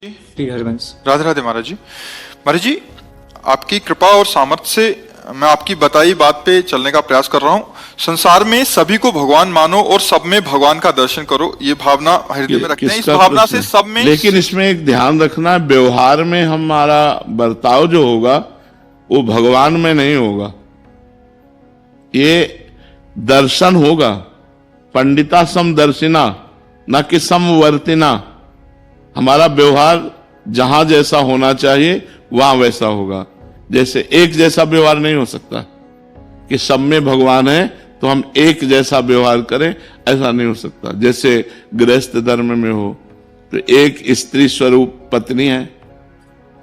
ठीक है हरिवंश। राधे राधे महाराज जी। महाराज जी, आपकी कृपा और सामर्थ्य से मैं आपकी बताई बात पे चलने का प्रयास कर रहा हूँ। संसार में सभी को भगवान मानो और सब में भगवान का दर्शन करो, ये भावना हृदय में रखते हैं। इस भावना से सब में, लेकिन इसमें एक ध्यान रखना, व्यवहार में हमारा बर्ताव जो होगा वो भगवान में नहीं होगा, ये दर्शन होगा। पंडिता समदर्शिना न कि समवर्तिना। हमारा व्यवहार जहां जैसा होना चाहिए वहां वैसा होगा। जैसे एक जैसा व्यवहार नहीं हो सकता कि सब में भगवान है तो हम एक जैसा व्यवहार करें, ऐसा नहीं हो सकता। जैसे गृहस्थ धर्म में हो तो एक स्त्री स्वरूप पत्नी है,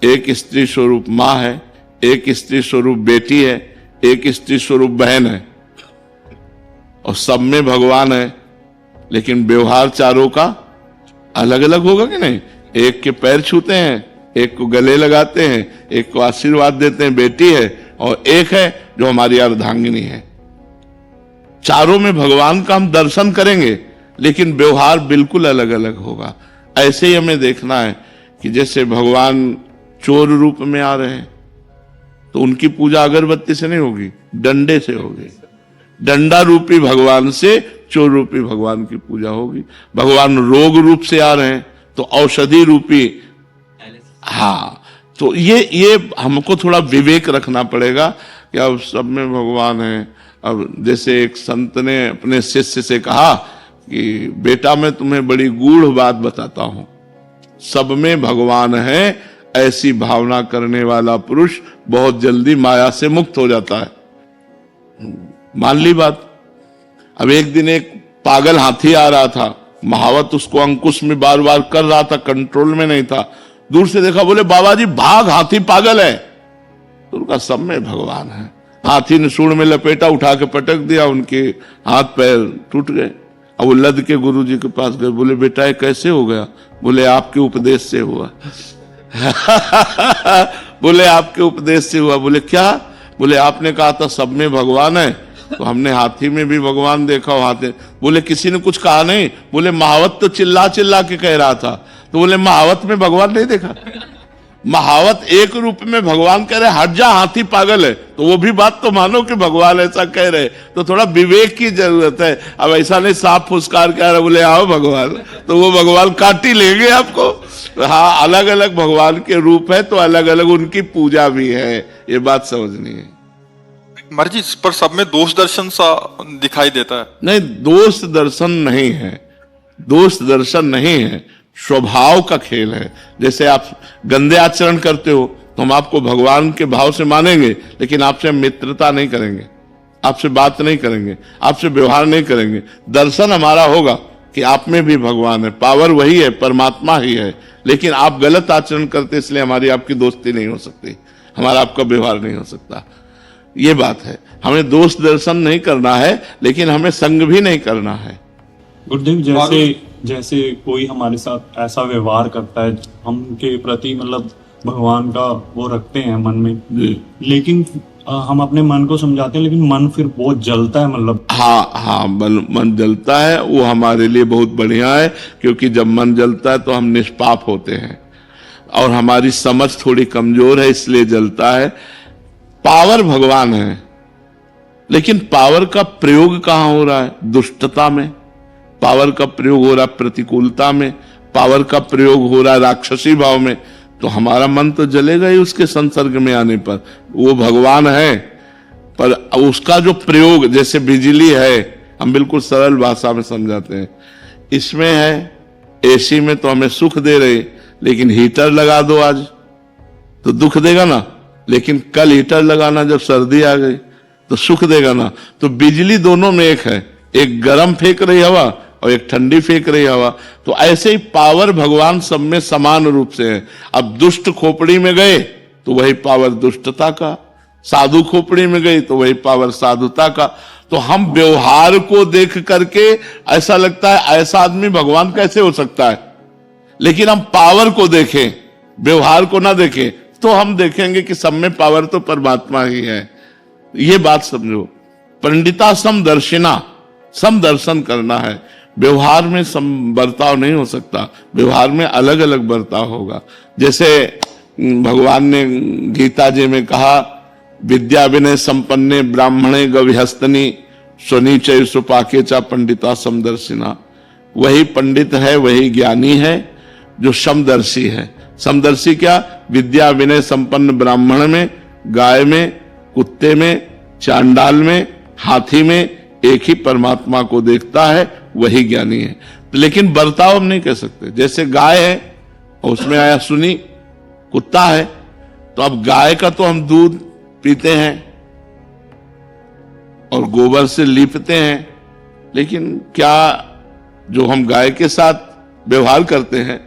एक स्त्री स्वरूप मां है, एक स्त्री स्वरूप बेटी है, एक स्त्री स्वरूप बहन है, और सब में भगवान है। लेकिन व्यवहार चारों का अलग अलग होगा कि नहीं? एक के पैर छूते हैं, एक को गले लगाते हैं, एक को आशीर्वाद देते हैं, बेटी है, और एक है जो हमारी अर्धांगिनी है। चारों में भगवान का हम दर्शन करेंगे, लेकिन व्यवहार बिल्कुल अलग अलग होगा। ऐसे ही हमें देखना है कि जैसे भगवान चोर रूप में आ रहे हैं तो उनकी पूजा अगरबत्ती से नहीं होगी, डंडे से होगी। डंडा रूपी भगवान से चोर रूपी भगवान की पूजा होगी। भगवान रोग रूप से आ रहे हैं तो औषधि रूपी, हाँ, तो ये हमको थोड़ा विवेक रखना पड़ेगा कि अब सब में भगवान है। अब जैसे एक संत ने अपने शिष्य से कहा कि बेटा मैं तुम्हें बड़ी गूढ़ बात बताता हूं, सब में भगवान है, ऐसी भावना करने वाला पुरुष बहुत जल्दी माया से मुक्त हो जाता है। मान ली बात। अब एक दिन एक पागल हाथी आ रहा था, महावत उसको अंकुश में बार बार कर रहा था, कंट्रोल में नहीं था। दूर से देखा, बोले बाबा जी भाग, हाथी पागल है। तो उनका सब में भगवान है। हाथी ने सूंड में लपेटा, उठा के पटक दिया, उनके हाथ पैर टूट गए। अब वो लद के गुरु जी के पास गए, बोले बेटा ये कैसे हो गया? बोले आपके उपदेश से हुआ। बोले आपके उपदेश से हुआ। बोले क्या? बोले आपने कहा था सब में भगवान है, तो हमने हाथी में भी भगवान देखा हो। हाथी बोले किसी ने कुछ कहा नहीं? बोले महावत तो चिल्ला चिल्ला के कह रहा था। तो बोले महावत में भगवान नहीं देखा? महावत एक रूप में भगवान कह रहे हट जा, हाथी पागल है, तो वो भी बात तो मानो कि भगवान ऐसा कह रहे। तो थोड़ा विवेक की जरूरत है। अब ऐसा नहीं साफ फुसकार कह रहे बोले आओ भगवान, तो वो भगवान काट ही लेंगे आपको। हाँ, अलग अलग भगवान के रूप है तो अलग अलग उनकी पूजा भी है, ये बात समझनी है। महाराज जी, इस पर सब में दोष दर्शन सा दिखाई देता है। नहीं, दोष दर्शन नहीं है, दोष दर्शन नहीं है, स्वभाव का खेल है। जैसे आप गंदे आचरण करते हो तो हम आपको भगवान के भाव से मानेंगे, लेकिन आपसे मित्रता नहीं करेंगे, आपसे बात नहीं करेंगे, आपसे व्यवहार नहीं करेंगे। दर्शन हमारा होगा कि आप में भी भगवान है, पावर वही है, परमात्मा ही है। लेकिन आप गलत आचरण करते, इसलिए हमारी आपकी दोस्ती नहीं हो सकती, हमारा आपका व्यवहार नहीं हो सकता। ये बात है। हमें दोष दर्शन नहीं करना है, लेकिन हमें संग भी नहीं करना है। गुरुदेव, जैसे कोई हमारे साथ ऐसा व्यवहार करता है, हम के प्रति मतलब भगवान का वो रखते हैं मन में, लेकिन हम अपने मन को समझाते हैं, लेकिन मन फिर बहुत जलता है, मतलब हाँ, मन जलता है। वो हमारे लिए बहुत बढ़िया है, क्योंकि जब मन जलता है तो हम निष्पाप होते हैं और हमारी समझ थोड़ी कमजोर है, इसलिए जलता है। पावर भगवान है, लेकिन पावर का प्रयोग कहां हो रहा है? दुष्टता में। पावर का प्रयोग हो रहा है प्रतिकूलता में, पावर का प्रयोग हो रहा है राक्षसी भाव में। तो हमारा मन तो जलेगा ही उसके संसर्ग में आने पर। वो भगवान है, पर उसका जो प्रयोग, जैसे बिजली है, हम बिल्कुल सरल भाषा में समझाते हैं। इसमें है एसी में तो हमें सुख दे रहे, लेकिन हीटर लगा दो आज तो दुख देगा ना। लेकिन कल हीटर लगाना, जब सर्दी आ गई तो सुख देगा ना। तो बिजली दोनों में एक है, एक गर्म फेंक रही हवा और एक ठंडी फेंक रही हवा। तो ऐसे ही पावर भगवान सब में समान रूप से है। अब दुष्ट खोपड़ी में गए तो वही पावर दुष्टता का, साधु खोपड़ी में गई तो वही पावर साधुता का। तो हम व्यवहार को देख करके ऐसा लगता है ऐसा आदमी भगवान कैसे हो सकता है, लेकिन हम पावर को देखें, व्यवहार को ना देखें, तो हम देखेंगे कि सब में पावर तो परमात्मा ही है। ये बात समझो। पंडिता समदर्शिना, समदर्शन करना है। व्यवहार में बर्ताव नहीं हो सकता, व्यवहार में अलग अलग बर्ताव होगा। जैसे भगवान ने गीता जी में कहा, विद्या विनय संपन्ने ब्राह्मणे गविहस्तनी स्वनीचय सुपाके चा पंडिता समदर्शिना। वही पंडित है, वही ज्ञानी है जो समदर्शी है। समदर्शी क्या? विद्या विनय संपन्न ब्राह्मण में, गाय में, कुत्ते में, चांडाल में, हाथी में एक ही परमात्मा को देखता है, वही ज्ञानी है। लेकिन बर्ताव हम नहीं कह सकते। जैसे गाय है और उसमें आया सुनी, कुत्ता है, तो अब गाय का तो हम दूध पीते हैं और गोबर से लीपते हैं, लेकिन क्या जो हम गाय के साथ व्यवहार करते हैं,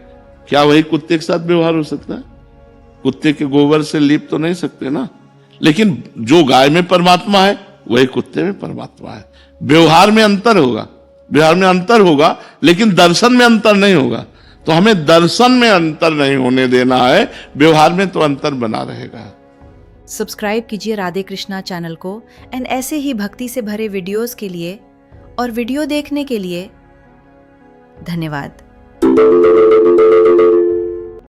क्या वही कुत्ते के साथ व्यवहार हो सकता है? कुत्ते के गोबर से लीप तो नहीं सकते ना। लेकिन जो गाय में परमात्मा है वही कुत्ते में परमात्मा है। व्यवहार में अंतर होगा, व्यवहार में अंतर होगा, लेकिन दर्शन में अंतर नहीं होगा। तो हमें दर्शन में अंतर नहीं होने देना है, व्यवहार में तो अंतर बना रहेगा। सब्सक्राइब कीजिए राधे कृष्णा चैनल को एंड ऐसे ही भक्ति से भरे वीडियोस के लिए और वीडियो देखने के लिए धन्यवाद।